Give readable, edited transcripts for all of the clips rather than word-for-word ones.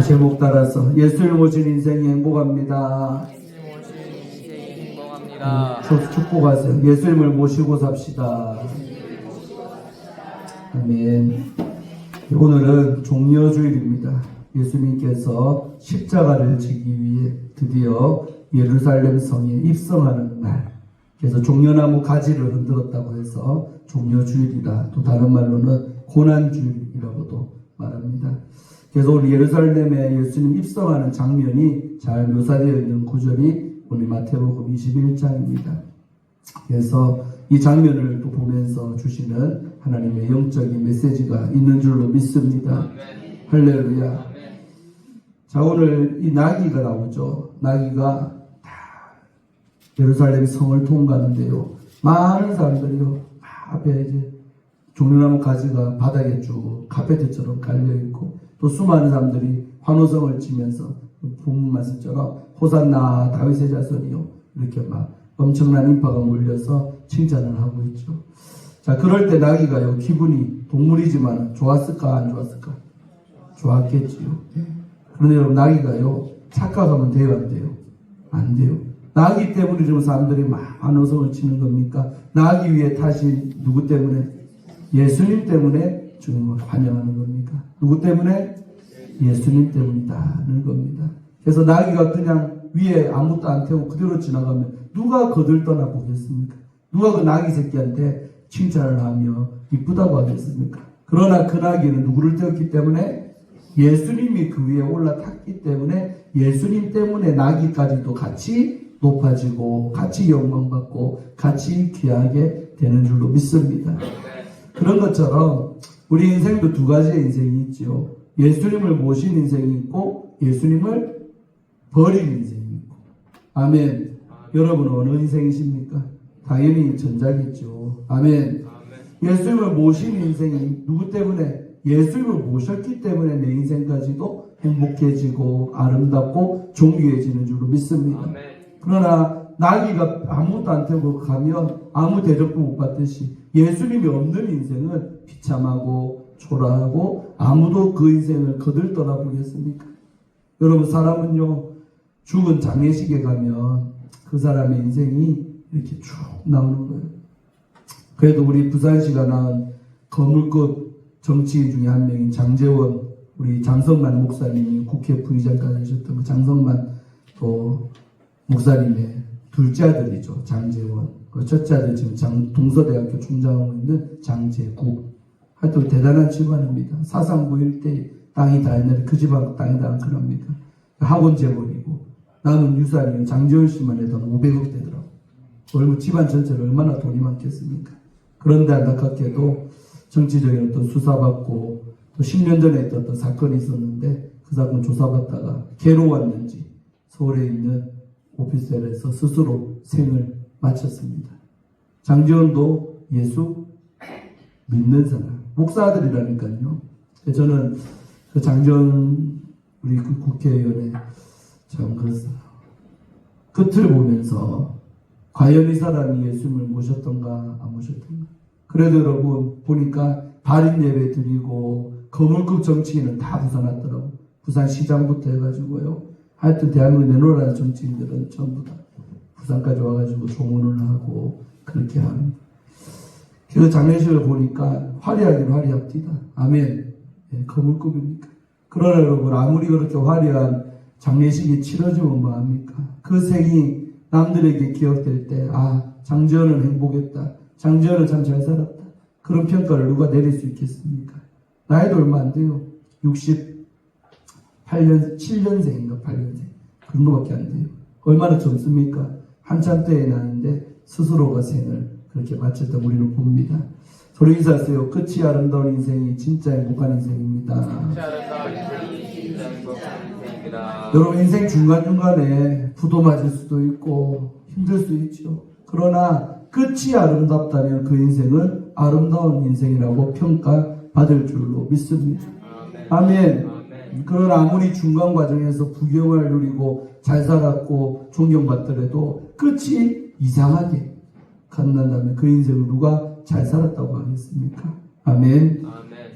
제목 따라서 예수를 모신 인생이 행복합니다. 축복하세요. 예수님을 모시고 삽시다. 아멘. 오늘은 종려주일입니다. 예수님께서 십자가를 지기 위해 드디어 예루살렘 성에 입성하는 날. 그래서 종려나무 가지를 흔들었다고 해서 종려주일이다. 또 다른 말로는 고난주일이라고도 말합니다. 그래서 오늘 예루살렘에 예수님 입성하는 장면이 잘 묘사되어 있는 구절이 오늘 마태복음 21장입니다. 그래서 이 장면을 또 보면서 주시는 하나님의 영적인 메시지가 있는 줄로 믿습니다. 할렐루야. 자, 오늘 이 나귀가 나오죠. 나귀가 다 예루살렘 성을 통과하는데요. 많은 사람들이요. 앞에 이제 종려나무 가지가 바닥에 쭉 카페트처럼 깔려있고 또 수많은 사람들이 환호성을 치면서 본문 말씀처럼 호산나 다윗의 자손이요 이렇게 막 엄청난 인파가 몰려서 칭찬을 하고 있죠. 자, 그럴 때 나귀가요 기분이 동물이지만 좋았을까 안 좋았을까? 좋았겠지요. 그런데 여러분 나귀가요 착각하면 돼요 안 돼요? 안 돼요. 나귀 때문에 지금 사람들이 막 환호성을 치는 겁니까? 나귀 위에 타신 누구 때문에? 예수님 때문에 지금 환영하는 겁니까? 누구 때문에? 예수님 때문이다는 겁니다. 그래서 나귀가 그냥 위에 아무것도 안 태우고 그대로 지나가면 누가 거들떠나 보겠습니까? 누가 그 나귀 새끼한테 칭찬을 하며 이쁘다고 하겠습니까? 그러나 그 나귀는 누구를 태웠기 때문에? 예수님이 그 위에 올라탔기 때문에 예수님 때문에 나귀까지도 같이 높아지고 같이 영광받고 같이 귀하게 되는 줄로 믿습니다. 그런 것처럼 우리 인생도 두 가지의 인생이 있죠. 예수님을 모신 인생이 있고 예수님을 버린 인생이 있고. 아멘. 여러분은 어느 인생이십니까? 당연히 전자겠죠. 아멘. 예수님을 모신 인생이 누구 때문에? 예수님을 모셨기 때문에 내 인생까지도 행복해지고 아름답고 존귀해지는 줄로 믿습니다. 그러나 나귀가 아무것도 안 태우고 가면 아무 대접도 못 받듯이 예수님이 없는 인생은 비참하고 초라하고 아무도 그 인생을 거들떠나 보겠습니까? 여러분 사람은요 죽은 장례식에 가면 그 사람의 인생이 이렇게 쭉 나오는 거예요. 그래도 우리 부산시가 낳은 거물급 정치인 중에 한 명인 장제원 우리 장성만 목사님이 국회 부의장까지 하셨던 그 장성만 또 목사님의 둘째 아들이죠. 장제원. 그 첫째 아들 지금 동서대학교 총장하고 있는 장제구. 하여튼 대단한 집안입니다. 사상부 일대 땅이 다 옛날에 그 집안 땅이 다 그럽니까? 학원 재벌이고 남은 유산이 장제원 씨만 해도 500억 되더라고. 얼마 집안 전체로 얼마나 돈이 많겠습니까? 그런데 안타깝게도 정치적인 어떤 수사받고 또 10년 전에 있던 어떤 사건이 있었는데 그 사건 조사받다가 괴로웠는지 서울에 있는 오피스텔에서 스스로 생을 마쳤습니다. 장지원도 예수 믿는 사람, 목사들이라니까요. 저는 그 장지원 우리 그 국회의원의 참 그 끝을 보면서 과연 이 사람이 예수님을 모셨던가 안 모셨던가. 그래도 여러분 보니까 발인 예배 드리고 거물급 정치인은 다 부산 왔더라고. 부산시장부터 해가지고요. 하여튼 대한민국 내놓으라는 정치인들은 전부 다 부산까지 와가지고 조문을 하고 그렇게 합니다. 그 장례식을 보니까 화려하긴 화려합니다. 아멘. 네, 거물급입니까? 그러나 여러분 아무리 그렇게 화려한 장례식이 치러지면 뭐합니까? 그 생이 남들에게 기억될 때 장지원은 행복했다. 장지원은 참 잘 살았다. 그런 평가를 누가 내릴 수 있겠습니까? 나이도 얼마 안 돼요. 7년생인가 8년생. 그런 거밖에 안 돼요. 얼마나 젊습니까? 한참 때에 나는데 스스로가 생을 그렇게 마쳤다 우리는 봅니다. 소리 인사하세요. 끝이 아름다운 인생이 진짜 행복한 인생입니다. 여러분 인생 중간중간에 부도 맞을 수도 있고 힘들 수 있죠. 그러나 끝이 아름답다면 그 인생은 아름다운 인생이라고 평가받을 줄로 믿습니다. 아멘. 그러나 아무리 중간 과정에서 부경을 누리고 잘 살았고 존경받더라도 끝이 이상하게 끝난다면 그 인생을 누가 잘 살았다고 하겠습니까? 아멘.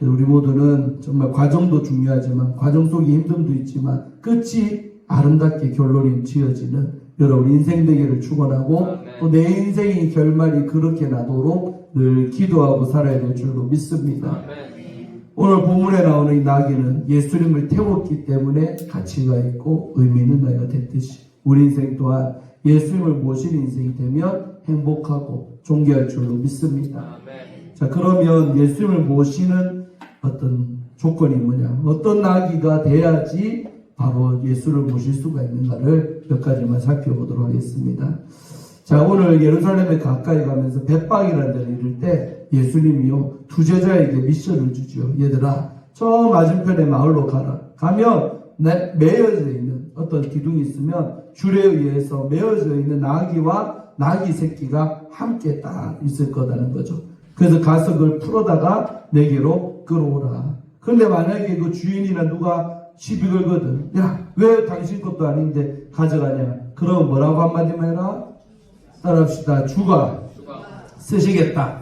우리 모두는 정말 과정도 중요하지만 과정 속에 힘듦도 있지만 끝이 아름답게 결론이 지어지는 여러분 인생 되기를 축원하고 또 내 인생의 결말이 그렇게 나도록 늘 기도하고 살아야 될 줄로 믿습니다. 오늘 본문에 나오는 이 나귀는 예수님을 태웠기 때문에 가치가 있고 의미 있는 나귀가 됐듯이 우리 인생 또한 예수님을 모시는 인생이 되면 행복하고 존귀할 줄로 믿습니다. 자, 그러면 예수님을 모시는 어떤 조건이 뭐냐? 어떤 나귀가 돼야지 바로 예수를 모실 수가 있는가를 몇 가지만 살펴보도록 하겠습니다. 자, 오늘 예루살렘에 가까이 가면서 벳박이라는 데를 이를 때 예수님이요 두 제자에게 미션을 주죠. 얘들아, 저 맞은편의 마을로 가라. 가면 매여져 있는 어떤 기둥이 있으면 줄에 의해서 매여져 있는 나귀와 나귀 새끼가 함께 딱 있을 거라는 거죠. 그래서 가서 그걸 풀어다가 내게로 끌어오라. 그런데 만약에 그 주인이나 누가 시비 걸거든. 야, 왜 당신 것도 아닌데 가져가냐? 그럼 뭐라고 한마디만 해라? 따라합시다. 주가 쓰시겠다.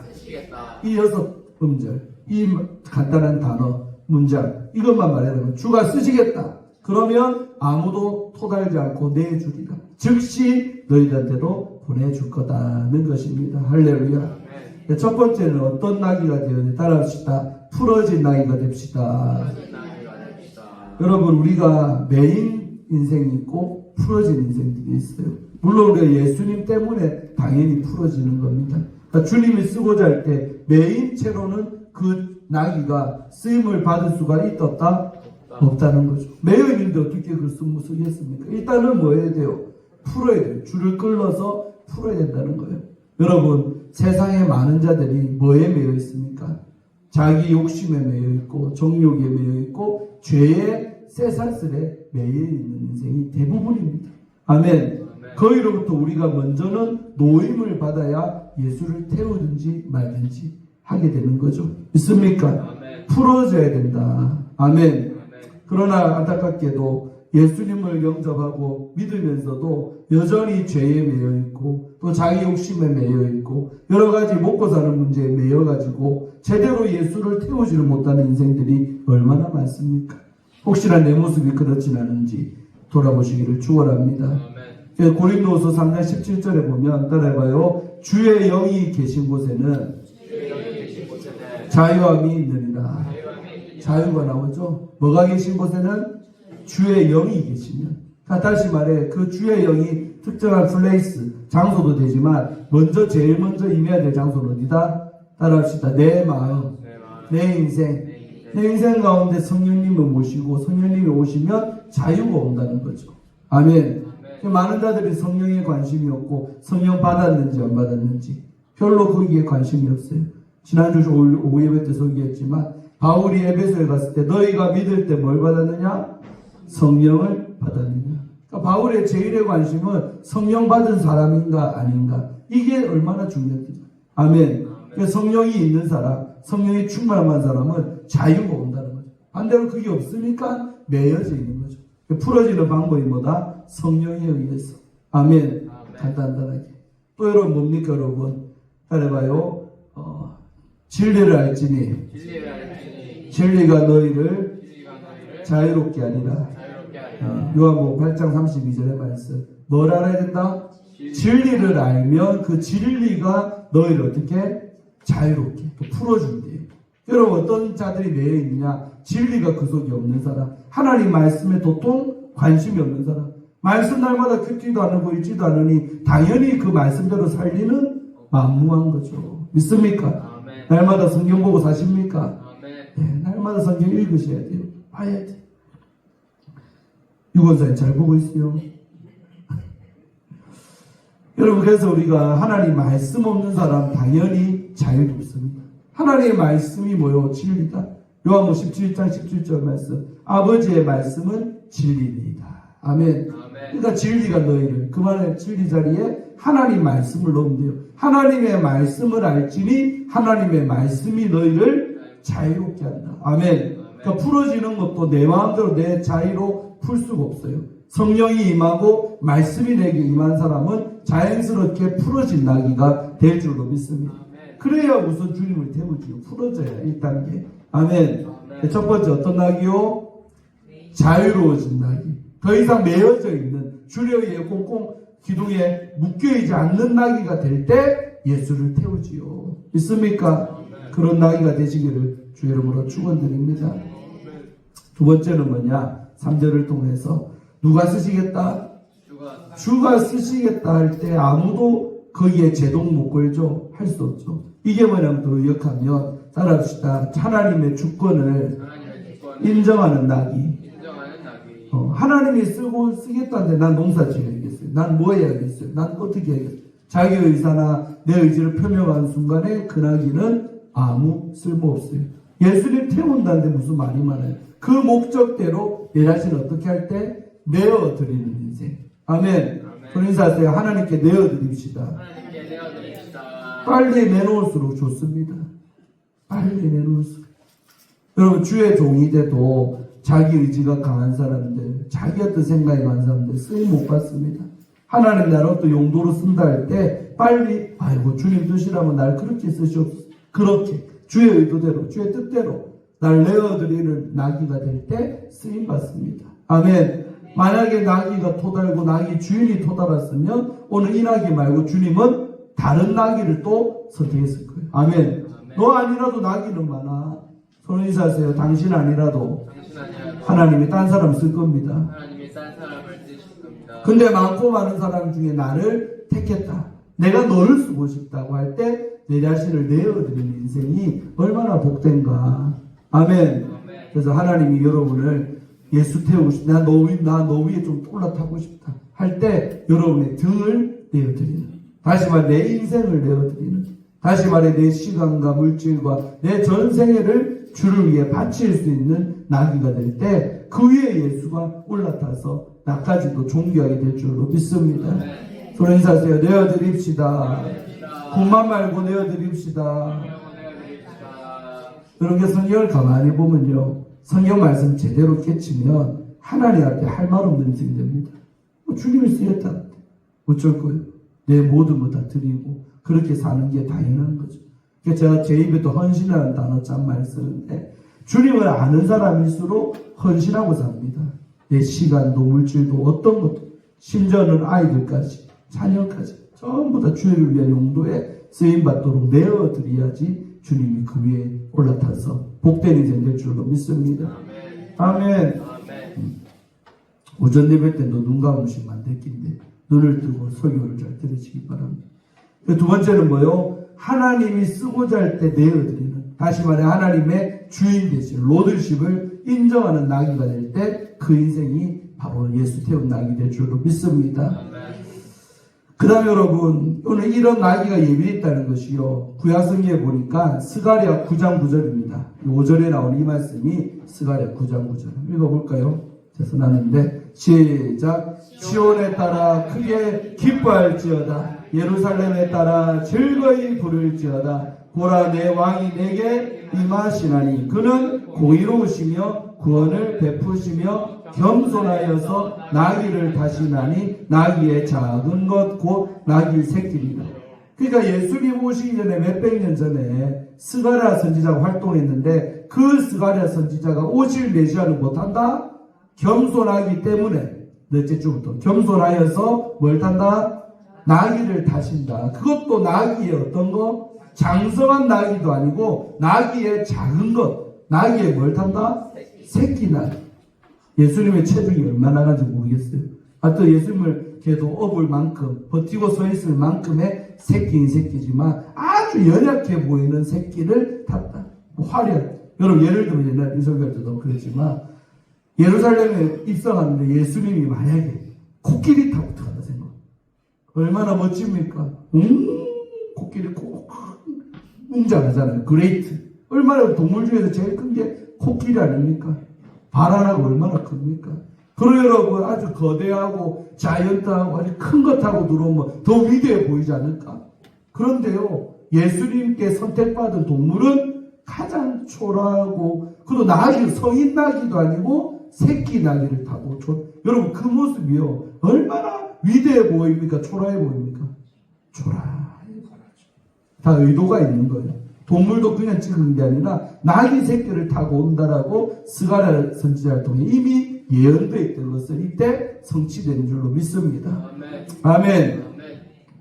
이 6음절, 이 간단한 단어, 문장, 이것만 말해라면 주가 쓰시겠다. 그러면 아무도 토달지 않고 내주리라. 즉시 너희들한테도 보내줄 거다는 것입니다. 할렐루야. 첫 번째는 어떤 나귀가 되어야 따라합시다. 풀어진 나귀가 됩시다. 여러분, 우리가 메인 인생이 있고 풀어진 인생들이 있어요. 물론 우리가 예수님 때문에 당연히 풀어지는 겁니다. 그러니까 주님이 쓰고자 할 때 메인체로는 그 나귀가 쓰임을 받을 수가 있었다? 없다는 거죠. 매여 있는데 어떻게 그 쓰겠습니까? 일단은 뭐 해야 돼요? 풀어야 돼요. 줄을 끌어서 풀어야 된다는 거예요. 여러분, 세상에 많은 자들이 뭐에 매여 있습니까? 자기 욕심에 매여 있고 정욕에 매여 있고 죄의 쇠사슬에 매여 있는 인생이 대부분입니다. 아멘. 거기로부터 우리가 먼저는 노임을 받아야 예수를 태우든지 말든지 하게 되는 거죠. 있습니까? 아멘. 풀어져야 된다. 아멘. 그러나 안타깝게도 예수님을 영접하고 믿으면서도 여전히 죄에 매여 있고 또 자기 욕심에 매여 있고 여러 가지 먹고 사는 문제에 매여 가지고 제대로 예수를 태우지를 못하는 인생들이 얼마나 많습니까? 혹시나 내 모습이 그렇진 않은지 돌아보시기를 축원합니다. 고린도후서 3장 17절에 보면 따라해봐요. 주의 영이 계신 곳에는 자유함이 있느니라. 자유가 나오죠. 뭐가 계신 곳에는 주의 영이 계시면. 다시 말해 그 주의 영이 특정한 플레이스, 장소도 되지만 제일 먼저 임해야 될 장소는 어디다? 따라합시다. 내 마음, 내 인생. 내 인생 가운데 성령님을 모시고 성령님이 오시면 자유가 온다는 거죠. 아멘. 많은 자들이 성령에 관심이 없고 성령 받았는지 안 받았는지 별로 거기에 관심이 없어요. 지난주 오후 예배 때 소개했지만 바울이 에베소에 갔을 때 너희가 믿을 때 뭘 받았느냐? 성령을 받았느냐. 그러니까 바울의 제일의 관심은 성령 받은 사람인가 아닌가. 이게 얼마나 중요합니까? 아멘. 그러니까 성령이 있는 사람, 성령이 충만한 사람은 자유가 온다는 거죠. 반대로 그게 없으니까 매여져 있는 거죠. 풀어지는 방법이 뭐다? 성령에 의해서. 아멘. 간단하게. 또 여러분 뭡니까 여러분? 따라해봐요. 진리를 알지니 진리가 너희를 자유롭게 하리라. 요한복음 8장 32절의 말씀. 뭘 알아야 된다? 진리를 알면 그 진리가 너희를 어떻게? 자유롭게 풀어준대요. 여러분 어떤 자들이 매여 있느냐? 진리가 그 속에 없는 사람, 하나님 말씀에 도통 관심이 없는 사람, 말씀 날마다 듣지도 않고 읽지도 않으니 당연히 그 말씀대로 살리는 만무한 거죠. 믿습니까? 아멘. 날마다 성경 보고 사십니까? 네, 날마다 성경 읽으셔야 돼요. 봐야 돼요. 유권사님 잘 보고 있어요. 여러분 그래서 우리가 하나님 말씀 없는 사람 당연히 자유도 없습니다. 하나님의 말씀이 뭐요? 진리다. 요한복음 17장 17절 말씀. 아버지의 말씀은 진리입니다. 아멘. 그러니까 진리가 너희를 그 말의 진리 자리에 하나님 말씀을 넣으면 돼요. 하나님의 말씀을 알지니 하나님의 말씀이 너희를 자유롭게 한다. 아멘. 그러니까 풀어지는 것도 내 마음대로 내 자유로 풀 수가 없어요. 성령이 임하고 말씀이 내게 임한 사람은 자연스럽게 풀어진 나귀가 될 줄로 믿습니다. 그래야 우선 주님을 태우지요. 풀어져야 1단계. 아멘. 첫 번째 어떤 낙이요? 자유로워진 낙이. 더 이상 매여져 있는 주려위에 꽁꽁 기둥에 묶여있지 않는 낙이가 될 때 예수를 태우지요. 있습니까? 그런 낙이가 되시기를 주 이름으로 축원드립니다. 두 번째는 뭐냐? 3절을 통해서 누가 쓰시겠다? 주가 쓰시겠다 할 때 아무도 거기에 제동 못 걸죠. 할 수 없죠. 이게 뭐냐면 더 의역하면 따라합시다. 하나님의 주권을 인정하는 낙이. 하나님이 쓰겠다는데 난 농사 지어야겠어요. 난 뭐 해야겠어요. 난 어떻게 해야겠어요. 자기 의사나 내 의지를 표명한 순간에 그 낙이는 아무 쓸모없어요. 예수님 태운다는데 무슨 말이 많아요. 그 목적대로 내 자신을 어떻게 할 때? 내어드리는 인생. 아멘. 그런 인사하세요. 하나님께 내어드립시다. 빨리 내놓을수록 좋습니다. 빨리 내놓을수록. 여러분 주의 종이 돼도 자기 의지가 강한 사람들, 자기 어떤 생각이 많은 사람들 쓰임 못 받습니다. 하나님 나를 어떤 용도로 쓴다 할 때 빨리 아이고 주님 뜻이라면 날 그렇게 쓰시옵소서. 그렇게 주의 의도대로 주의 뜻대로 날 내어드리는 나귀가 될 때 쓰임 받습니다. 아멘. 만약에 나귀가 토달고 나귀 주인이 토달았으면 오늘 이 나귀 말고 주님은 다른 나귀를 또 선택했을 거예요. 아멘. 너 아니라도 나귀는 많아. 손을 인사하세요. 당신 아니라도 하나님이 딴 사람 쓸 겁니다. 근데 많고 많은 사람 중에 나를 택했다. 내가 너를 쓰고 싶다고 할 때 내 자신을 내어드리는 인생이 얼마나 복된가. 아멘. 그래서 하나님이 여러분을 예수 태우고 싶다. 나 너 위에 좀 올라타고 싶다. 할 때 여러분의 등을 내어드리는. 다시 말해 내 인생을 내어드리는. 다시 말해 내 시간과 물질과 내 전생애를 주를 위해 바칠 수 있는 나귀가 될 때 그 위에 예수가 올라타서 나까지도 존귀하게 될 줄로 믿습니다. 손 인사하세요. 내어드립시다. 군만 말고 내어드립시다. 여러분 성경을 가만히 보면요. 성경 말씀 제대로 깨치면 하나님 앞에 할 말 없는 인생이 됩니다. 주님이 쓰였다. 어쩔 거예요. 내 모든 거 다 드리고 그렇게 사는 게 당연한 거죠. 그래서 제가 제 입에도 헌신이라는 단어 참 많이 쓰는데 주님을 아는 사람일수록 헌신하고 삽니다. 내 시간도 물질도 어떤 것도 심지어는 아이들까지 자녀까지 전부 다 주님을 위한 용도에 쓰임받도록 내어드려야지 주님이 그 위에 올라타서 복된 인생 될 줄로 믿습니다. 아멘. 오전 예배 때도 눈 감으시면 안 됐긴데 눈을 뜨고 설교를 잘 들으시기 바랍니다. 두 번째는 뭐요? 하나님이 쓰고자 할 때 내어드리는, 다시 말해 하나님의 주인 되신 로드십을 인정하는 나귀가 될 때 그 인생이 바로 예수 태운 나귀 될 줄로 믿습니다. 그 다음에 여러분 오늘 이런 나귀가 예비했다는 것이요, 구약성경에 보니까 스가랴 9장 9절입니다. 5절에 나오는 이 말씀이 스가랴 9장 9절 읽어볼까요? 그래서 나는데 시작. 시온에 따라 크게 기뻐할지어다. 예루살렘에 따라 즐거이 부를지어다. 보라 내 왕이 내게 임하시나니 그는 공의로우시며 구원을 베푸시며 겸손하여서 나귀를 다시나니 나귀의 작은 것 곧 나귀 새끼입니다. 그러니까 예수님 오시기 전에 몇백 년 전에 스가랴 선지자가 활동했는데 그 스가랴 선지자가 오실 메시아를 못한다? 겸손하기 때문에 넷째 주부터 겸손하여서 뭘 탄다? 나귀를 타신다. 그것도 나귀의 어떤 거? 장성한 나귀도 아니고 나귀의 작은 것. 나귀의 뭘 탄다? 새끼 나귀. 예수님의 체중이 얼마나 가는지 모르겠어요. 하여튼 예수님을 걔도 업을 만큼 버티고 서 있을 만큼의 새끼인 새끼지만 아주 연약해 보이는 새끼를 탔다. 화려한. 여러분 예를 들면 옛날 이설교할 때도 그랬지만 예루살렘에 입성하는데 예수님이 만약에 코끼리 타고 들어간다 생각. 얼마나 멋집니까? 코끼리 콕 웅장하잖아요. 그레이트. 얼마나 동물 중에서 제일 큰 게 코끼리 아닙니까? 바나나가 얼마나 큽니까? 그리고 여러분 아주 거대하고 자이언트하고 아주 큰 것 타고 들어오면 더 위대해 보이지 않을까? 그런데요, 예수님께 선택받은 동물은 가장 초라하고 그도 나귀, 성인 나귀도 아니고 새끼 나귀를 타고 여러분 그 모습이요 얼마나 위대해 보입니까? 초라해 보입니까? 초라해 보이죠. 다 의도가 있는 거예요. 동물도 그냥 찍은 게 아니라 나귀 새끼를 타고 온다라고 스가랴 선지자를 통해 이미 예언되어 있던 것을 이때 성취되는 줄로 믿습니다. 아멘.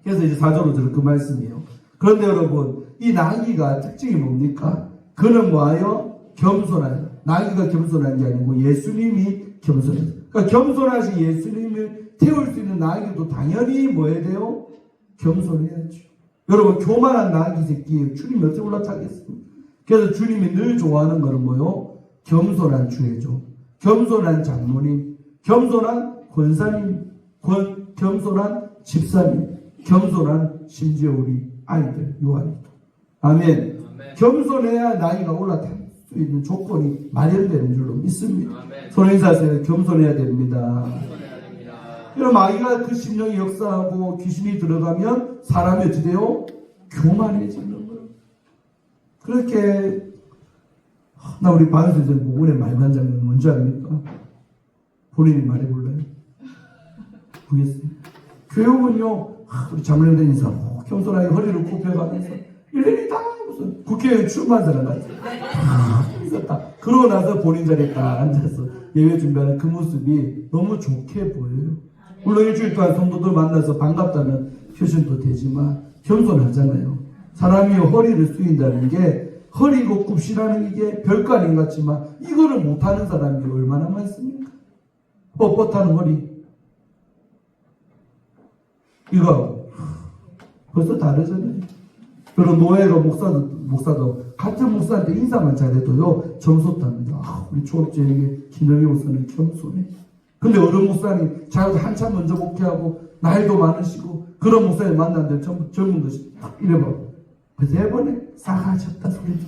그래서 이제 4절로 저는 그 말씀이에요. 그런데 여러분, 이 나귀가 특징이 뭡니까? 그는 뭐하여? 겸손하여. 나귀가 겸손한 게 아니고 예수님이 겸손해요. 그러니까 겸손하신 예수님을 태울 수 있는 나귀도 당연히 뭐 해야 돼요? 겸손해야죠. 여러분, 교만한 나귀 새끼 주님이 어떻게 올라타겠습니까? 그래서 주님이 늘 좋아하는 거는 뭐요? 겸손한 주회죠. 겸손한 장로님, 겸손한 권사님, 겸손한 집사님, 겸손한 심지어 우리 아이들, 요한이도. 아멘. 겸손해야 나이가 올라탈 수 있는 조건이 마련되는 줄로 믿습니다. 손 인사하세요. 겸손해야 됩니다. 그럼 아이가 그 심령이 역사하고 귀신이 들어가면 사람이 어찌 돼요? 교만해지는 거예요. 그렇게 나 우리 반수전 보건의 말반장은 뭔지 압니까? 본인이 말해볼래요? 보겠어요? 교육은요, 우리 자문회된 인사 겸손하게 허리를 굽혀가면서 일일이 다 무슨 국회의원 출마한 사람 같아요. 있었다. 그러고 나서 본인 자리에 딱 앉아서 예배 준비하는 그 모습이 너무 좋게 보여요. 물론 일주일 동안 성도들 만나서 반갑다는 표현도 되지만 겸손하잖아요. 사람이 허리를 숙인다는 게 허리고 굽시라는 이게 별거 아닌 것 같지만 이거를 못하는 사람이 얼마나 많습니까? 뻣뻣한 허리 이거 벌써 다르잖아요. 그리고 노예로 목사도 같은 목사한테 인사만 잘해도요 점수 탑니다. 우리 초업제에게 기능이 우선은 겸손해. 근데 어른 목사님 자기도 한참 먼저 목회하고 나이도 많으시고 그런 목사님 만났는데 젊은 것이 딱 이래봐. 그래서 네 번에 싸가졌다 소리죠.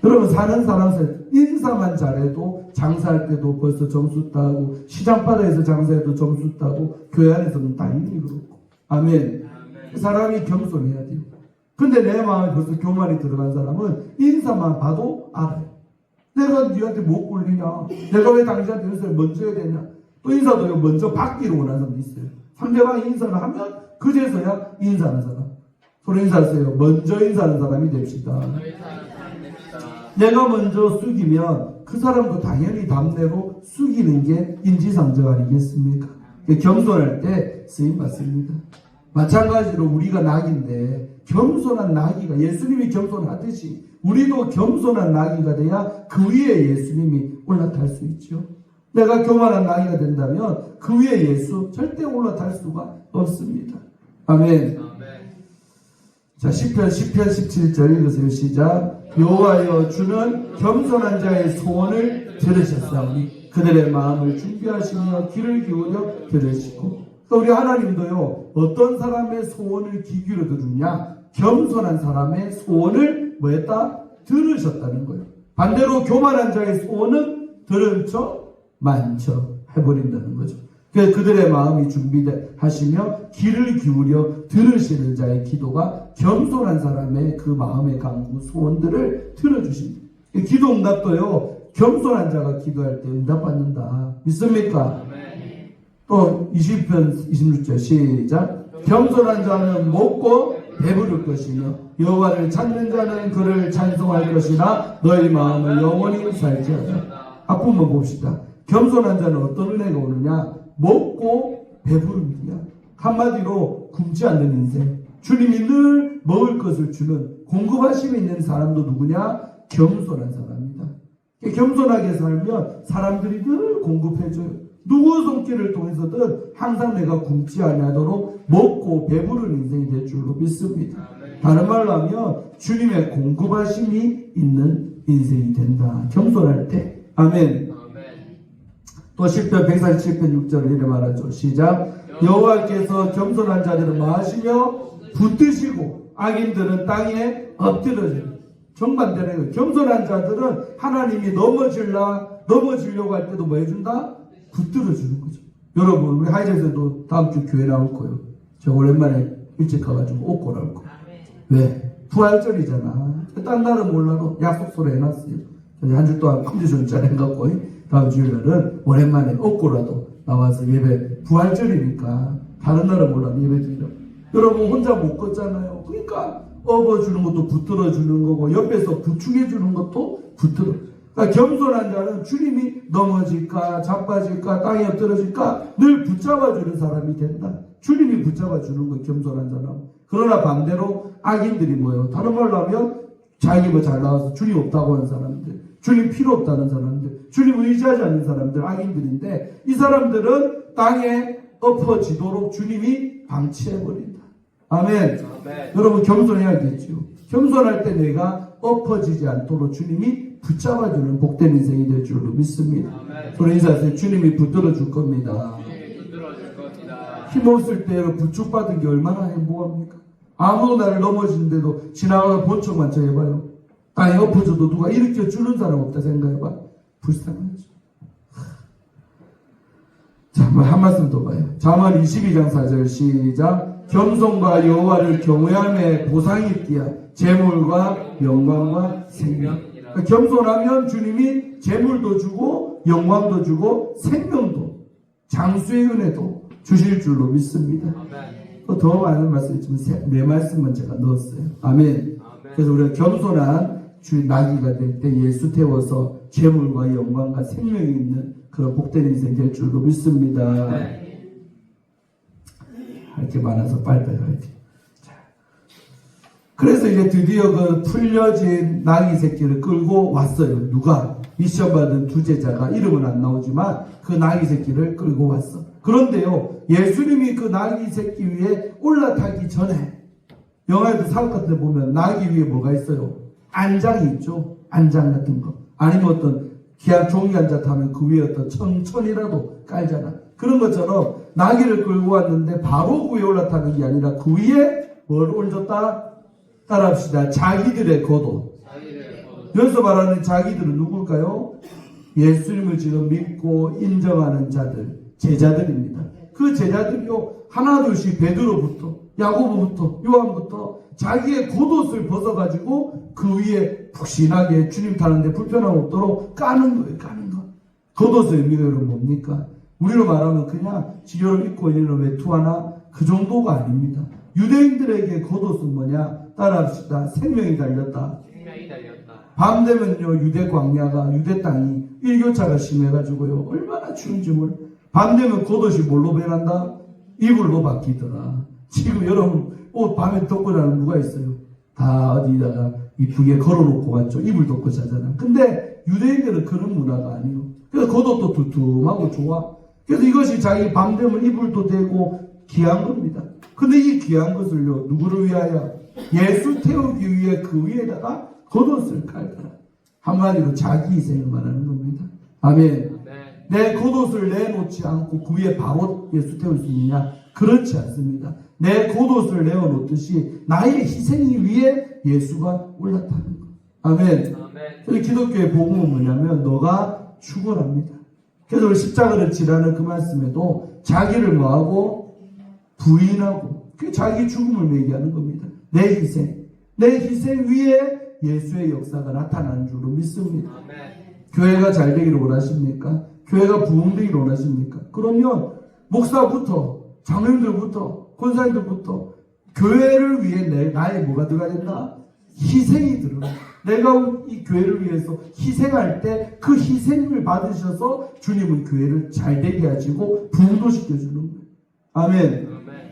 여러분 사는 사람에서 인사만 잘해도 장사할 때도 벌써 점수 따고 시장바닥에서 장사해도 점수 따고 교회 안에서는 다 이미 그렇고. 아멘. 사람이 겸손해야 돼요. 근데 내 마음에 벌써 교만이 들어간 사람은 인사만 봐도 알아요. 내가 니한테 못 굴리냐? 내가 왜 당신한테 인사를 먼저 해야 되냐? 또 인사도 먼저 받기로 원하는 사람도 있어요. 상대방이 인사를 하면 그제서야 인사하는 사람. 서로 인사하세요. 먼저 인사하는 사람이 됩시다. 내가 먼저 숙이면 그 사람도 당연히 답례로 숙이는 게 인지상정 아니겠습니까? 겸손할 때 쓰임받습니다. 마찬가지로 우리가 낙인데 겸손한 나귀가 예수님이 겸손하듯이 우리도 겸손한 나귀가 돼야 그 위에 예수님이 올라탈 수 있죠. 내가 교만한 나귀가 된다면 그 위에 예수 절대 올라탈 수가 없습니다. 아멘. 자, 시편 17절 읽으세요. 시작. 여호와여 주는 겸손한 자의 소원을 들으셨사오니 그들의 마음을 준비하시며 귀를 기울여 들으시고. 또 우리 하나님도요 어떤 사람의 소원을 귀 기울여 들으냐? 겸손한 사람의 소원을 뭐했다? 들으셨다는 거예요. 반대로 교만한 자의 소원은 들은 척 만척 해버린다는 거죠. 그래서 그들의 마음이 준비하시며 귀를 기울여 들으시는 자의 기도가 겸손한 사람의 그 마음의 간구 소원들을 들어주십니다. 기도 응답도요 겸손한 자가 기도할 때 응답받는다. 믿습니까? 또 20편 26절 시작. 겸손한 자는 먹고 배부를 것이며 여호와를 찾는 자는 그를 찬송할 것이나 너희 마음을 영원히 살지어다. 앞부분 봅시다. 겸손한 자는 어떤 은혜가 오느냐? 먹고 배부릅니다. 한마디로 굶지 않는 인생. 주님이 늘 먹을 것을 주는 공급하심이 있는 사람도 누구냐? 겸손한 사람입니다. 겸손하게 살면 사람들이 늘 공급해줘요. 누구 손길을 통해서든 항상 내가 굶지 아니하도록 먹고 배부른 인생이 될 줄로 믿습니다. 다른 말로 하면 주님의 공급하심이 있는 인생이 된다. 겸손할 때. 아멘. 또 시편 147편 6절을 이렇게 말하죠. 시작. 여호와께서 겸손한 자들을 마시며 붙드시고 악인들은 땅에 엎드려져요. 정반대로 겸손한 자들은 하나님이 넘어지려고 할 때도 뭐 해준다? 붙들어주는 거죠. 여러분 우리 하이젠스도 다음 주 교회 나올 거예요. 제가 오랜만에 일찍 가가지고 옷고 나올 거예요. 왜? 부활절이잖아. 딴 날은 몰라도 약속서로 해놨어요. 한 주 동안 컨디션 잘 해갖고 다음 주일날은 오랜만에 옷고라도 나와서 예배 부활절이니까 다른 날은 몰라도 예배 드리라고. 여러분 혼자 못 걷잖아요. 그러니까 업어주는 것도 붙들어주는 거고 옆에서 부축해주는 것도 붙들어. 그러니까 겸손한 자는 주님이 넘어질까 자빠질까 땅에 엎드러질까 늘 붙잡아주는 사람이 된다. 주님이 붙잡아주는 거 겸손한 사람. 그러나 반대로 악인들이 뭐예요? 다른 말로 하면 자기 뭐 잘 나와서 주님 없다고 하는 사람들, 주님 필요 없다는 사람들, 주님 의지하지 않는 사람들, 악인들인데 이 사람들은 땅에 엎어지도록 주님이 방치해버린다. 아멘. 아멘. 여러분 겸손해야겠죠. 겸손할 때 내가 엎어지지 않도록 주님이 붙잡아주는 복된 인생이 될 줄로 믿습니다. 저는 인사하세요. 주님이 붙들어 줄 겁니다. 힘없을 때 부축받은 게 얼마나 행복합니까? 아무도 나를 넘어지는데도 지나가다 본 척만 저 해봐요. 땅에 엎어져도 누가 일으켜 주는 사람 없다 생각해봐. 불쌍하죠. 자, 한 말씀 더 봐요. 잠언 22장 4절 시작. 겸손과 여호와를 경외함에 보상이 있기야. 재물과 영광과 생명. 그러니까 겸손하면 주님이 재물도 주고 영광도 주고 생명도 장수의 은혜도 주실 줄로 믿습니다. 더 많은 말씀 있지만 네 말씀만 제가 넣었어요. 아멘. 그래서 우리가 겸손한 주의 나귀가 될 때 예수 태워서 재물과 영광과 생명이 있는 그런 복된 인생 될 줄로 믿습니다. 할 게 많아서 빨리빨리 가야지. 그래서 이제 드디어 그 풀려진 나귀 새끼를 끌고 왔어요. 누가? 미션 받은 두 제자가 이름은 안 나오지만 그 나귀 새끼를 끌고 왔어. 그런데요, 예수님이 그 나귀 새끼 위에 올라타기 전에 영화에도 사극 같은 데 보면 나귀 위에 뭐가 있어요? 안장이 있죠. 안장 같은 거. 아니면 어떤 기한 종이 앉아 타면 그 위에 어떤 천이라도 깔잖아. 그런 것처럼 나귀를 끌고 왔는데 바로 그 위에 올라타는 게 아니라 그 위에 뭘 올렸다? 따라합시다. 자기들의 겉옷. 여기서 말하는 자기들은 누굴까요? 예수님을 지금 믿고 인정하는 자들, 제자들입니다. 그 제자들이요, 하나둘씩 베드로부터 야고보부터 요한부터 자기의 겉옷을 벗어가지고 그 위에 푹신하게 주님 타는데 불편함 없도록 까는 거예요. 까는 거. 겉옷의 의미가 여러분 뭡니까? 우리로 말하면 그냥 지혈을 입고 있는 외투 하나 그 정도가 아닙니다. 유대인들에게 겉옷은 뭐냐? 따라합시다. 생명이 달렸다. 생명이 달렸다. 밤 되면요, 유대 광야가, 유대 땅이 일교차가 심해가지고요, 얼마나 추운지 몰라. 밤 되면 겉옷이 뭘로 변한다? 이불로 바뀌더라. 지금 여러분 옷 밤에 덮고 자는 누가 있어요? 다 어디다가 이쁘게 걸어놓고 갔죠. 이불 덮고 자잖아. 근데 유대인들은 그런 문화가 아니에요. 그래서 겉옷도 두툼하고 좋아. 그래서 이것이 자기 밤 되면 이불도 되고 귀한 겁니다. 근데 이 귀한 것을요, 누구를 위하여? 예수 태우기 위해 그 위에다가 겉옷을 깔더라. 한마디로 자기 희생을 말하는 겁니다. 아멘. 내 겉옷을 내놓지 않고 그 위에 바로 예수 태울 수 있느냐? 그렇지 않습니다. 내 겉옷을 내어놓듯이 나의 희생이 위에 예수가 올라타는 것. 아멘. 저희 기독교의 복음은 뭐냐면 너가 죽어랍니다. 그래서 우리 십자가를 지라는 그 말씀에도 자기를 뭐하고 부인하고 그 자기 죽음을 얘기하는 겁니다. 내 희생. 내 희생 위에 예수의 역사가 나타나는 줄로 믿습니다. 교회가 잘 되기를 원하십니까? 교회가 부흥되기를 원하십니까? 그러면 목사부터 장로님들부터 권사님들부터 교회를 위해 나의 뭐가 들어가야 된다? 희생이 들어가. 내가 이 교회를 위해서 희생할 때 그 희생을 받으셔서 주님은 교회를 잘 되게 하시고 부흥도 시켜주는 거예요. 아멘.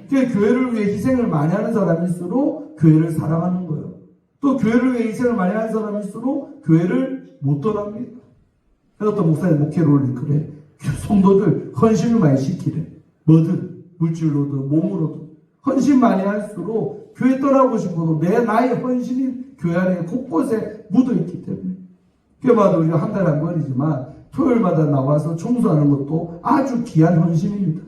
그러니까 교회를 위해 희생을 많이 하는 사람일수록 교회를 사랑하는 거예요. 또 교회를 위해 희생을 많이 하는 사람일수록 교회를 못 떠납니다. 그래서 또 목사님 목회를 올리 그래. 성도들 헌신을 많이 시키래. 뭐든 물질로든 몸으로든 헌신 많이 할수록 교회 떠나고 싶어도 나의 헌신이 교회 안에 곳곳에 묻어있기 때문에. 그마다 우리가 한 달에 한 번이지만 토요일마다 나와서 청소하는 것도 아주 귀한 헌신입니다.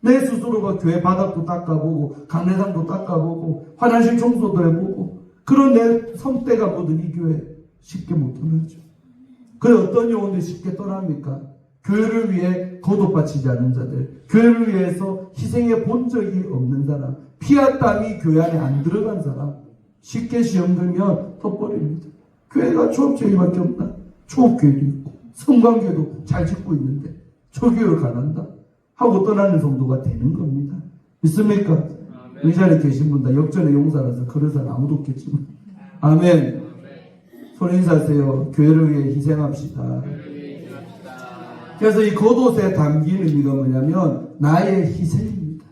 내 스스로가 교회 바닥도 닦아보고 강례장도 닦아보고 화장실 청소도 해보고 그런 내 성때가 묻은 이 교회 쉽게 못 떠나죠. 그래 어떤 영혼들이 쉽게 떠납니까? 교회를 위해 겉옷 바치지 않는 자들, 교회를 위해서 희생해 본 적이 없는 사람, 피와 땀이 교회 안에 안 들어간 사람, 쉽게 시험 들면 덮버립니다. 교회가 초업교회밖에 없나? 초업교회도 있고 성관교회도 잘 짓고 있는데 초교회를 가난다 하고 떠나는 정도가 되는 겁니다. 믿습니까? 의자에 계신 분 다 역전의 용사라서 그런 사람 아무도 없겠지만. 아멘. 손 인사하세요. 교회를 위해 희생합시다. 그래서 이 겉옷에 담긴 의미가 뭐냐면 나의 희생입니다.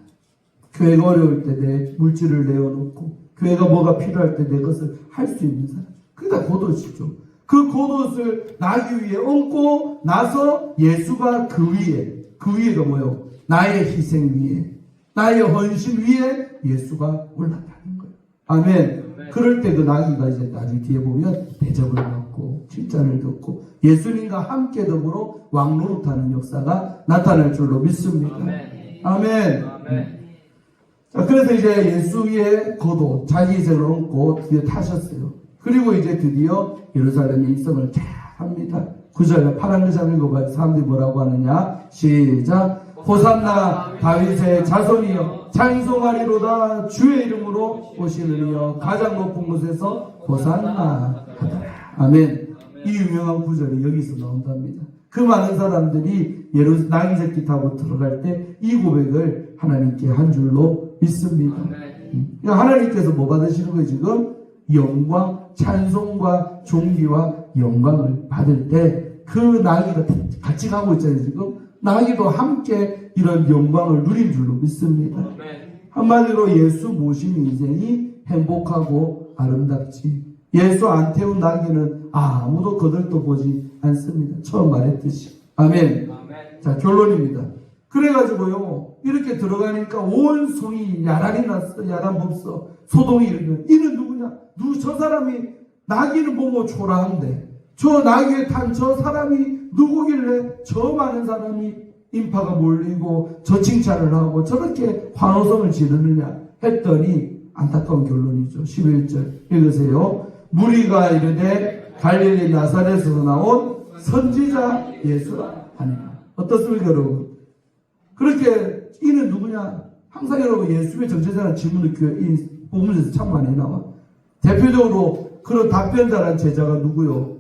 교회가 어려울 때 내 물질을 내어놓고 교회가 뭐가 필요할 때 내 것을 할 수 있는 사람. 그게 다 겉옷이죠. 그 겉옷을 나기 위해 얹고 나서 예수가 그 위에가 뭐예요? 나의 희생 위에, 나의 헌신 위에 예수가 올라타는 거예요. 아멘. 그럴 때 그 나귀가 이제 나중에 뒤에 보면 대접을 받고 칭찬을 듣고 예수님과 함께 더불어 왕노릇하는 역사가 나타날 줄로 믿습니다. 아멘. 자, 그래서 이제 예수의 겉옷, 자기 희생을 얹고 드디어 타셨어요. 그리고 이제 드디어 예루살렘의 입성을 쫙 합니다. 9절에 파란 글자 읽어봐요. 사람들이 뭐라고 하느냐? 시작. 호산나 다윗의 자손이여 찬송하리로다 주의 이름으로 오시는 이여 가장 높은 곳에서 호산나 하더라. 아멘. 이 유명한 구절이 여기서 나온답니다. 그 많은 사람들이 나귀 새끼 타고 들어갈 때 이 고백을 하나님께 한 줄로 믿습니다. 그러니까 하나님께서 뭐 받으시는 거예요? 지금 영광, 찬송과 존귀와 영광을 받을 때 그 나귀가 같이 가고 있잖아요. 지금 나귀도 함께 이런 영광을 누린 줄로 믿습니다. 한마디로 예수 모심 인생이 행복하고 아름답지. 예수 안 태운 나귀는 아무도 거들떠 보지 않습니다. 처음 말했듯이. 아멘. 자, 결론입니다. 그래가지고요, 이렇게 들어가니까 온 성이 야란이 났어. 야란 법서. 소동이 이르면 이는 누구냐? 저 사람이 나귀는 보고 초라한데 저 나귀에 탄 저 사람이 누구길래 저 많은 사람이 인파가 몰리고 저 칭찬을 하고 저렇게 환호성을 지르느냐 했더니 안타까운 결론이죠. 11절 읽으세요. 무리가 이르되 갈릴리 나사렛에서 나온 선지자 예수라 하니라. 어떻습니까 여러분? 그렇게 이는 누구냐? 항상 여러분 예수의 정체자라는 질문을 이 본문에서 참 많이 나와. 대표적으로 그런 답변자란 제자가 누구요?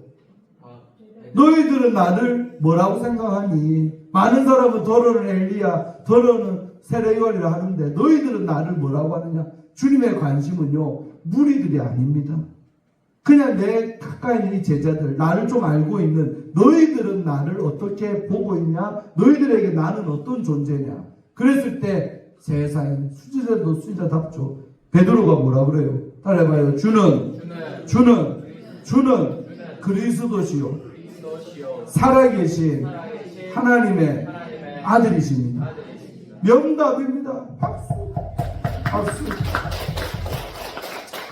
너희들은 나를 뭐라고 생각하니? 많은 사람은 더러는 엘리야, 더러는 세례요한이라 하는데 너희들은 나를 뭐라고 하느냐? 주님의 관심은요, 무리들이 아닙니다. 그냥 내 가까이 있는 이 제자들, 나를 좀 알고 있는 너희들은 나를 어떻게 보고 있냐? 너희들에게 나는 어떤 존재냐? 그랬을 때 세상에 수지자도 수지자답죠. 베드로가 뭐라 그래요? 따라해봐요. 주는 그리스도시요 살아계신 하나님의 아들이십니다. 명답입니다. 박수.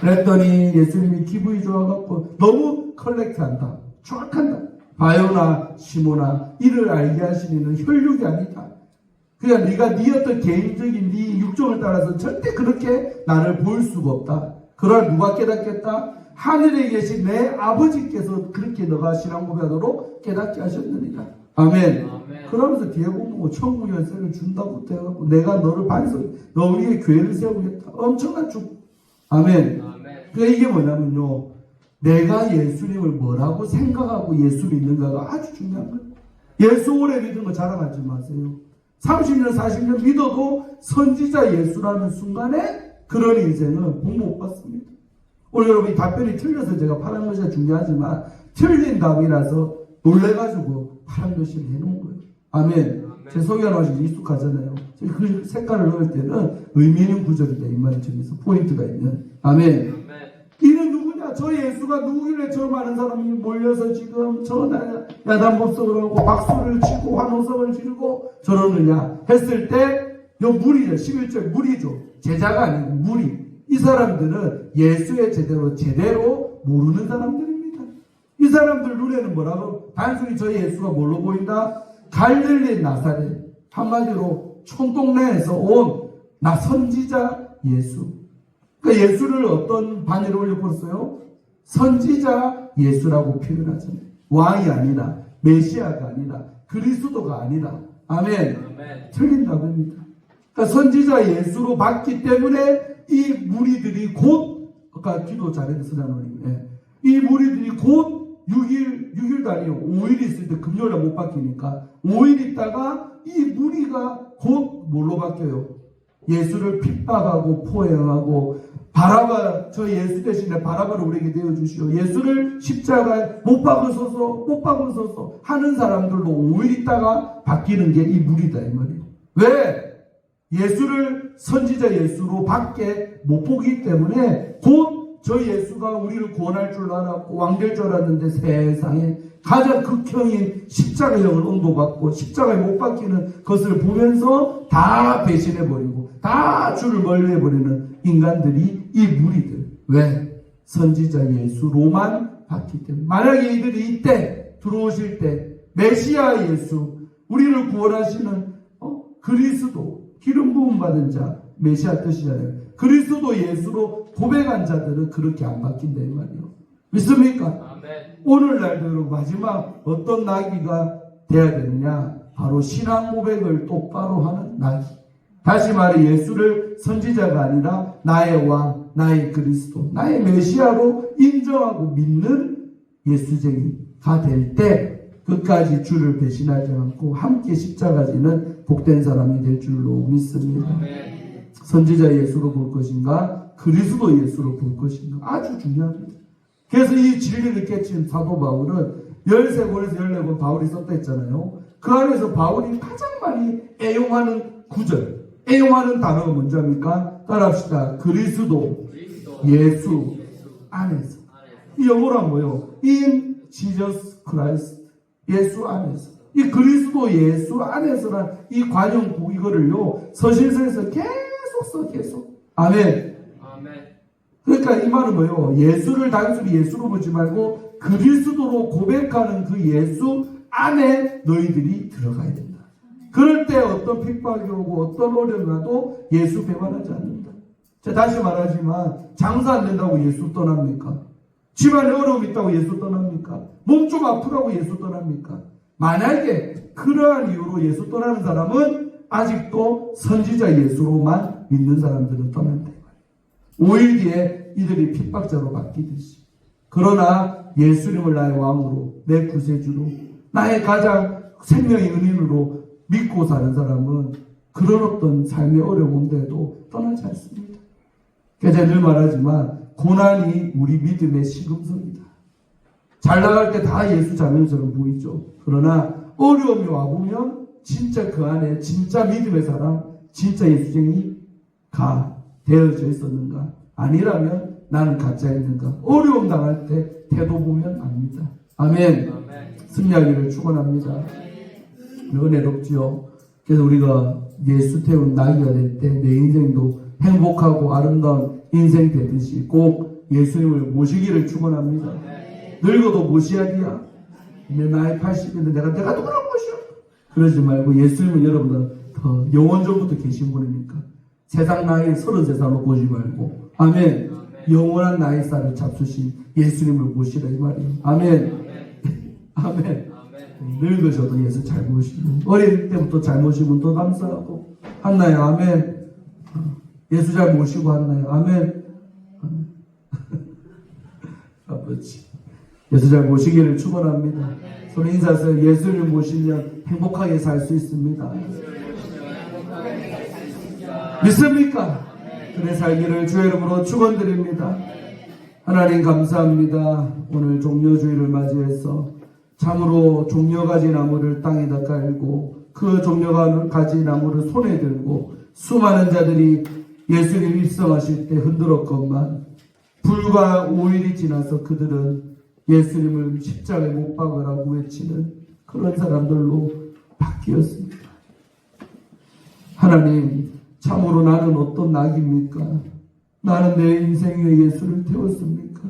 그랬더니 예수님이 기분이 좋아갖고 너무 컬렉트한다. 추악한다. 바요나 시모나 이를 알게 하시는 혈육이 아니다. 그냥 네가 네 어떤 개인적인 네 육종을 따라서 절대 그렇게 나를 볼 수가 없다. 그러나 누가 깨닫겠다? 하늘에 계신 내 아버지께서 그렇게 너가 신앙 고백하도록 깨닫게 하셨느니라. 아멘. 그러면서 뒤에 보면 천국 열쇠를 준다고 해갖고 내가 너를 반석, 너 우리의 교회를 세우겠다. 엄청난 축복. 아멘. 그러니까 이게 뭐냐면요, 내가 예수님을 뭐라고 생각하고 예수 믿는가가 아주 중요한 거예요. 예수 오래 믿은 거 자랑하지 마세요. 30년 40년 믿어도 선지자 예수라는 순간에 그런 인생은 복 못 받습니다. 오늘 여러분 이 답변이 틀려서 제가 파란 글씨가 중요하지만 틀린 답이라서 놀래가지고 파란 글씨를 해놓은 거예요. 아멘. 제 소개하는 익숙하잖아요. 그 색깔을 넣을 때는 의미 있는 구절이다. 이 말이 저기서 포인트가 있는. 아멘. 이는 누구냐? 저 예수가 누구길래 저 많은 사람이 몰려서 지금 저 야단법석을 하고 박수를 치고 환호성을 지르고 저러느냐 했을 때 이 무리죠. 11절 무리죠. 제자가 아니고 무리. 이 사람들은 예수의 제대로 모르는 사람들입니다. 이 사람들 눈에는 뭐라고? 단순히 저 예수가 뭘로 보인다? 갈릴리 나사렛. 한마디로 총동네에서 온 나 선지자 예수. 그러니까 예수를 어떤 반열에 올려버렸어요? 선지자 예수라고 표현하잖아요. 왕이 아니라, 메시아가 아니라, 그리스도가 아니라. 아멘. 틀린 답입니다. 그러니까 선지자 예수로 봤기 때문에 이 무리들이 곧, 아까 기도 잘했어요, 이 무리들이 곧 6일도 아니에요. 5일 있을 때 금요일에 못 바뀌니까 5일 있다가 이 무리가 곧 뭘로 바뀌어요? 예수를 핍박하고 포행하고 바라바, 저 예수 대신에 바라바를 우리에게 내어주시오. 예수를 십자가에 못 박으소서 하는 사람들도 5일 있다가 바뀌는 게 이 무리다 이 말이에요. 왜? 예수를 선지자 예수로 밖에 못 보기 때문에 곧 저 예수가 우리를 구원할 줄 알았고 왕될 줄 알았는데 세상에 가장 극형인 십자가형을 온도받고 십자가에 못 박히는 것을 보면서 다 배신해버리고 다 주를 멀리해버리는 인간들이 이 무리들. 왜? 선지자 예수로만 봤기 때문에. 만약에 이들이 이때 들어오실 때 메시아 예수, 우리를 구원하시는 그리스도, 기름 부음 받은 자, 메시아 뜻이잖아요. 그리스도 예수로 고백한 자들은 그렇게 안 바뀐다 이 말이에요. 믿습니까? 아멘. 오늘날도 여러분 마지막 어떤 나귀가 돼야 되느냐? 바로 신앙 고백을 똑바로 하는 나귀. 다시 말해 예수를 선지자가 아니라 나의 왕, 나의 그리스도, 나의 메시아로 인정하고 믿는 예수쟁이가 될 때 끝까지 주를 배신하지 않고 함께 십자가 지는 복된 사람이 될 줄로 믿습니다. 아멘. 선지자 예수로 볼 것인가 그리스도 예수로 볼 것인가 아주 중요합니다. 그래서 이 진리를 깨친 사도 바울은 13권에서 14권 바울이 썼다 했잖아요. 그 안에서 바울이 가장 많이 애용하는 구절, 애용하는 단어가 뭔지 압니까? 따라합시다. 그리스도 예수 안에서. 이 영어로 하면 뭐예요? In Jesus Christ. 예수 안에서. 이 그리스도 예수 안에서란 이 관용구 이거를요 서신서에서 계속 아멘. 그러니까 이 말은 뭐예요? 예수를 단순히 예수로 보지 말고 그리스도로 고백하는 그 예수 안에 너희들이 들어가야 된다. 그럴 때 어떤 핍박이 오고 어떤 어려움이 와도 예수 배반하지 않는다. 제가 다시 말하지만 장사 안 된다고 예수 떠납니까? 집안에 어려움이 있다고 예수 떠납니까? 몸 좀 아프다고 예수 떠납니까? 만약에 그러한 이유로 예수 떠나는 사람은 아직도 선지자 예수로만 믿는 사람들은 떠난다. 5일 뒤에 이들이 핍박자로 바뀌듯이. 그러나 예수님을 나의 왕으로, 내 구세주로, 나의 가장 생명의 은인으로 믿고 사는 사람은 그런 어떤 삶의 어려움인데도 떠나지 않습니다. 그래서 제가 늘 말하지만 고난이 우리 믿음의 시금석이다. 잘 나갈 때 다 예수 자매처럼 보이죠. 그러나 어려움이 와보면 진짜 그 안에 진짜 믿음의 사람, 진짜 예수쟁이가 되어져 있었는가? 아니라면 나는 가짜였는가? 어려움 당할 때 태도 보면 압니다. 아멘. 승리하기를 축원합니다. 은혜롭지요. 그래서 우리가 예수 태운 나귀가 될 때 내 인생도 행복하고 아름다운 인생 되듯이 꼭 예수님을 모시기를 축원합니다. 늙어도 모시야기야. 내 나이 80인데 내가 누구를 모셔? 그러지 말고 예수님은 여러분들 더 영원전부터 계신 분이니까 세상 나이 33살로 보지 말고 아멘. 영원한 나이살을 잡수신 예수님을 모시라 이 말이에요. 아멘. 아멘. 늙으셔도 예수 잘 모시고 어릴 때부터 잘 모시면 더 감사하고 한나요. 아멘. 예수 잘 모시고 한나요. 아멘. 아버지 예수 잘 모시기를 축원합니다. 손 인사하세요. 예수를 모시면 행복하게 살 수 있습니다. 믿습니까? 그래 살기를 주의 이름으로 축원드립니다. 하나님 감사합니다. 오늘 종려주의를 맞이해서 참으로 종려가지 나무를 땅에다 깔고 그 종려가지 나무를 손에 들고 수많은 자들이 예수님 입성하실 때 흔들었건만 불과 5일이 지나서 그들은 예수님을 십자가에 못 박으라고 외치는 그런 사람들로 바뀌었습니다. 하나님 참으로 나는 어떤 낙입니까? 나는 내 인생 위에 예수를 태웠습니까?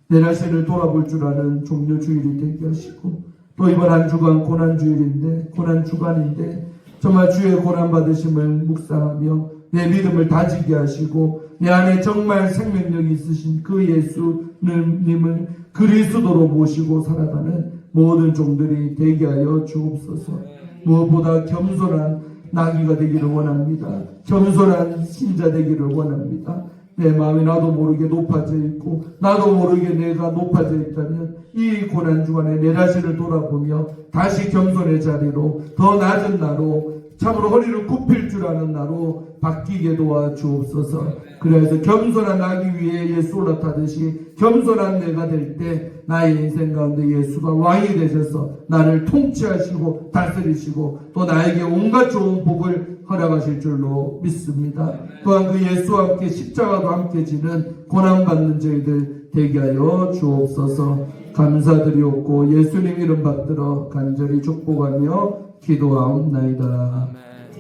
내 자신을 돌아볼 줄 아는 종려주일이 되게 하시고 또 이번 한 주간 고난주일인데 고난주간인데 정말 주의 고난받으심을 묵상하며 내 믿음을 다지게 하시고 내 안에 정말 생명력이 있으신 그 예수님을 그리스도로 모시고 살아가는 모든 종들이 되게 하여 주옵소서. 무엇보다 겸손한 나귀가 되기를 원합니다. 겸손한 신자 되기를 원합니다. 내 마음이 나도 모르게 높아져 있고 나도 모르게 내가 높아져 있다면 이 고난주간에 내 자신을 돌아보며 다시 겸손의 자리로 더 낮은 나로 참으로 허리를 굽힐 줄 아는 나로 바뀌게 도와주옵소서. 그래서 겸손한 나기 위해 예수 올라타듯이 겸손한 내가 될 때 나의 인생 가운데 예수가 왕이 되셔서 나를 통치하시고 다스리시고 또 나에게 온갖 좋은 복을 허락하실 줄로 믿습니다. 또한 그 예수와 함께 십자가도 함께 지는 고난받는 저희들 되게 하여 주옵소서. 감사드리옵고 예수님 이름 받들어 간절히 축복하며 기도하옵나이다.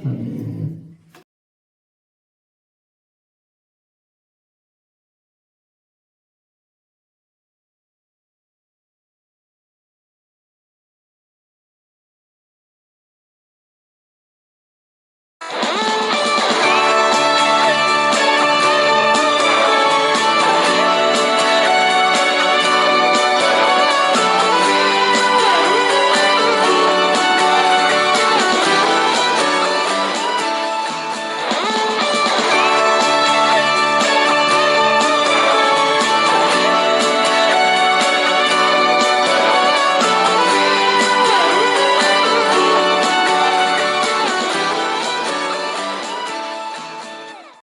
아멘.